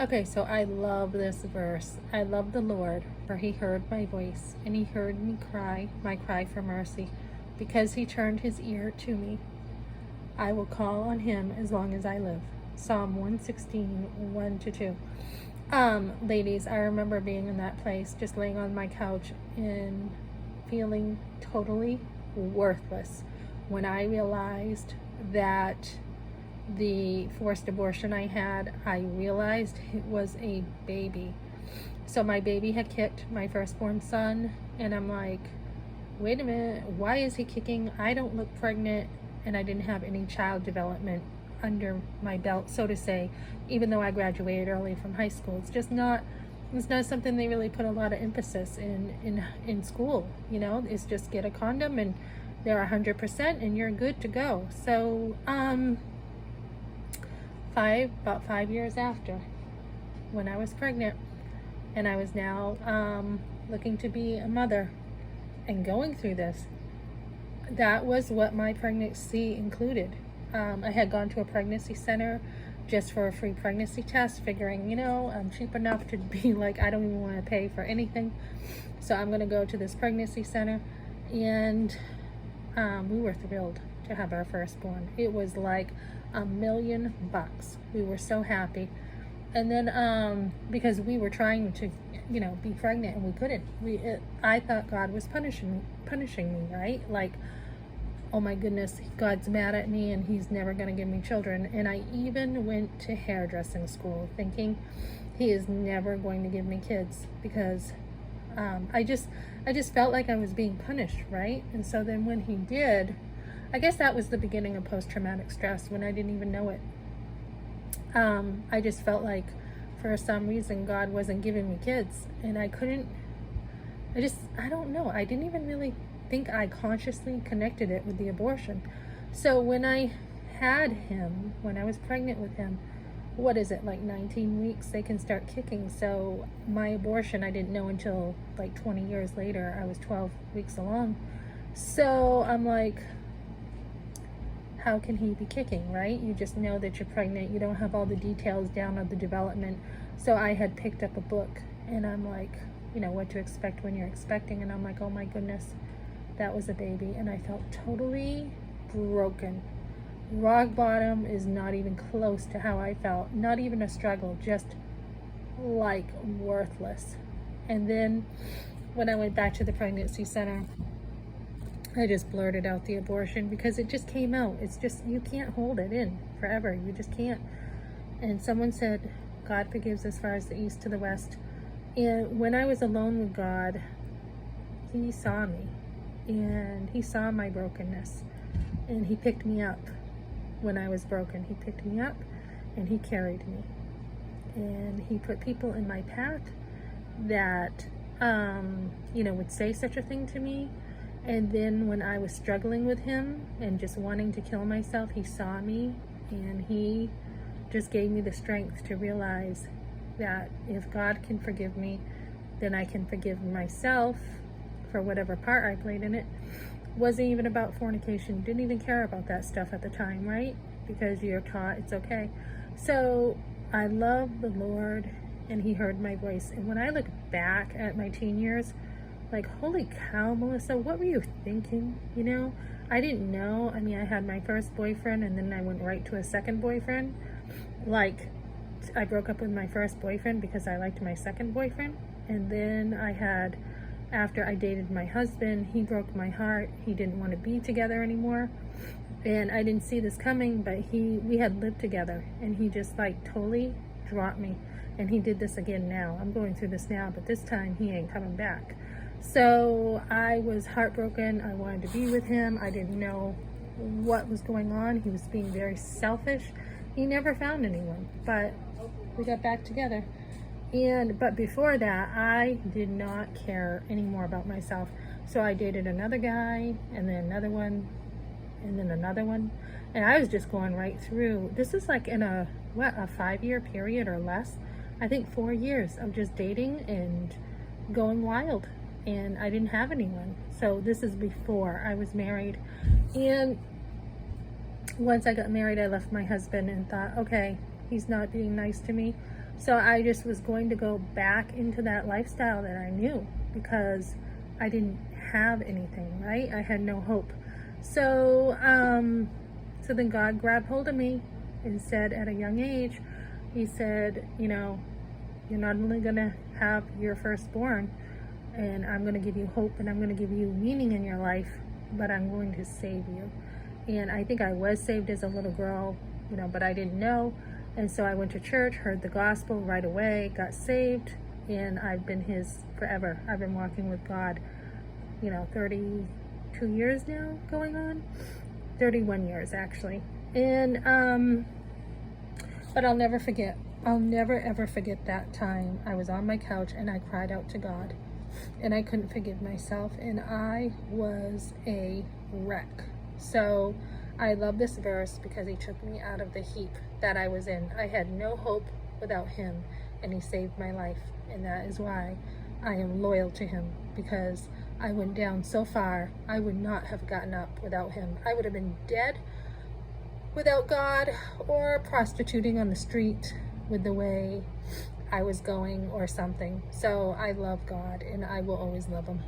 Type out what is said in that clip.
Okay, so I love this verse. I love the Lord, for he heard my voice, and he heard me cry, my cry for mercy. Because he turned his ear to me, I will call on him as long as I live. Psalm 116, 1 to 2. Ladies, I remember being in that place, just laying on my couch and feeling totally worthless when I realized that the forced abortion I had, I realized it was a baby. So my baby had kicked my firstborn son, and I'm like, wait a minute, why is he kicking? I don't look pregnant, and I didn't have any child development under my belt, so to say, even though I graduated early from high school. It's not something they really put a lot of emphasis in school. You know, it's just get a condom and they're 100% and you're good to go. So about 5 years after, when I was pregnant and I was now looking to be a mother and going through this, that was what my pregnancy included. I had gone to a pregnancy center just for a free pregnancy test, figuring, I'm cheap enough to be like, I don't even want to pay for anything. So I'm going to go to this pregnancy center. And we were thrilled to have our firstborn. It was like $1,000,000. We were so happy. And then because we were trying to, be pregnant and we couldn't. I thought God was punishing me, right? Like, oh my goodness, God's mad at me and he's never going to give me children. And I even went to hairdressing school thinking he is never going to give me kids because I just felt like I was being punished, right? And so then when he did, I guess that was the beginning of post-traumatic stress when I didn't even know it. I just felt like for some reason God wasn't giving me kids and I don't know. I didn't even really think I consciously connected it with the abortion. So when I had him, when I was pregnant with him, what is it, like 19 weeks, they can start kicking. So my abortion, I didn't know until like 20 years later. I was 12 weeks along. So I'm like, how can he be kicking, right? You just know that you're pregnant. You don't have all the details down of the development. So I had picked up a book and I'm like, what to expect when you're expecting. And I'm like, oh my goodness, that was a baby. And I felt totally broken. Rock bottom is not even close to how I felt. Not even a struggle, just like worthless. And then when I went back to the pregnancy center, I just blurted out the abortion because it just came out. It's just, you can't hold it in forever. You just can't. And someone said, God forgives as far as the east to the west. And when I was alone with God, he saw me and he saw my brokenness and he picked me up when I was broken. He picked me up and he carried me. And he put people in my path that, would say such a thing to me. And then when I was struggling with him and just wanting to kill myself, he saw me and he just gave me the strength to realize that if God can forgive me, then I can forgive myself for whatever part I played in it. Wasn't even about fornication. Didn't even care about that stuff at the time, right? Because you're taught it's okay. So I love the Lord and he heard my voice. And when I look back at my teen years, like, holy cow, Melissa, what were you thinking? I didn't know. I mean, I had my first boyfriend and then I went right to a second boyfriend. Like, I broke up with my first boyfriend because I liked my second boyfriend. And then after I dated my husband, he broke my heart. He didn't want to be together anymore. And I didn't see this coming, but we had lived together and he just like totally dropped me. And he did this again now. I'm going through this now, but this time he ain't coming back. So I was heartbroken. I wanted to be with him. I didn't know what was going on. He was being very selfish. He never found anyone, but we got back together. But before that, I did not care anymore about myself. So I dated another guy and then another one and then another one. And I was just going right through. This is like in a 5-year period or less. I think 4 years of just dating and going wild. And I didn't have anyone. So this is before I was married. And once I got married, I left my husband and thought, okay, he's not being nice to me. So I just was going to go back into that lifestyle that I knew because I didn't have anything, right? I had no hope. So, so then God grabbed hold of me and said at a young age, he said, you know, you're not only going to have your firstborn, and I'm going to give you hope, and I'm going to give you meaning in your life, but I'm going to save you. And I think I was saved as a little girl, you know, but I didn't know. And so I went to church, heard the gospel right away, got saved, and I've been his forever. I've been walking with God, you know, 32 years now going on, 31 years actually. And, but I'll never forget. I'll never ever forget that time I was on my couch and I cried out to God, and I couldn't forgive myself, and I was a wreck. So I love this verse because he took me out of the heap that I was in. I had no hope without him, and he saved my life. And that is why I am loyal to him, because I went down so far, I would not have gotten up without him. I would have been dead without God, or prostituting on the street with the way I was going or something. So I love God, and I will always love him.